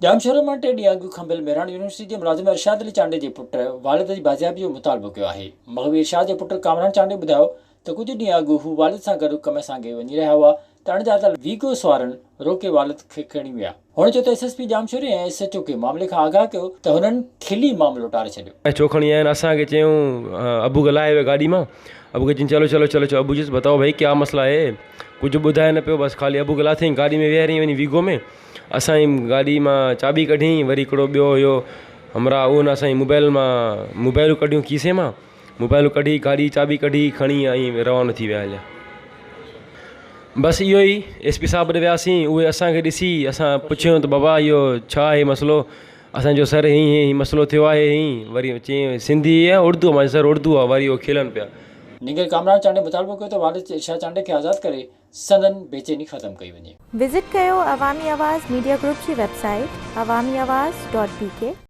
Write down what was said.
जामशोर में 3 ॾींहं अॻु खंबियल मेरान यूनिवर्सिटी जे मुलाज़िम इरशाद अली चांडे जे पुट वालिद जी बाज़ियाबी जो मुतालबो कयो आहे। मग़वी इरशाद जे पुट कामरान चांडे ॿुधायो त कुझु ॾींहं अॻु हू वालिद सां गॾु कम सांगे वञी रहिया हुआ त अणॼातल वीगो सुवारनि रोके वालिद खे खणी विया। हुन चयो त SSP जामशोरी ऐं SHO खे मामले खां आगाह कयो त हुननि खिली मामलो टारे छॾियो। चोखणी आहिनि असांखे चयूं अबू ॻाल्हाए वियो गाड़ी मां। अबू खे चलो चलो चलो चलो अबू जी बताओ भाई क्या मसला है। कुछ ॿुधाए न पियो, बसि ख़ाली अबू ॻाल्हाए थी गाड़ी में वेह रही वञी वीगो में। असांजी गाड़ी मां चाबी कढी, वरी हिकिड़ो ॿियो हुयो हमरा उहो न असांजी मोबाइलूं कढियूं खीसे मां, मोबाइलूं कढी गाड़ी चाबी कढी खणी ऐं रवानो थी विया हलिया। बसि इहो ई SP साहब ॾे वियासीं। उहे असांखे ॾिसी असां पुछियो त बाबा इहो छा आहे मसइलो। असांजो सर हीअं मसइलो थियो आहे हीअं। वरी चई सिंधी आहे उर्दू, मां सर उर्दू आहे। वरी उहो खिलनि पिया। निगर कामरान चांडे मुतालबो कयो त वालिद इरशाद चांडे खे आज़ादु करे संदन बेचैनी ख़त्म कई वञे। विज़िट कयो अवामी आवाज़ मीडिया ग्रुप जी वेबसाइट awamiawaz.pk।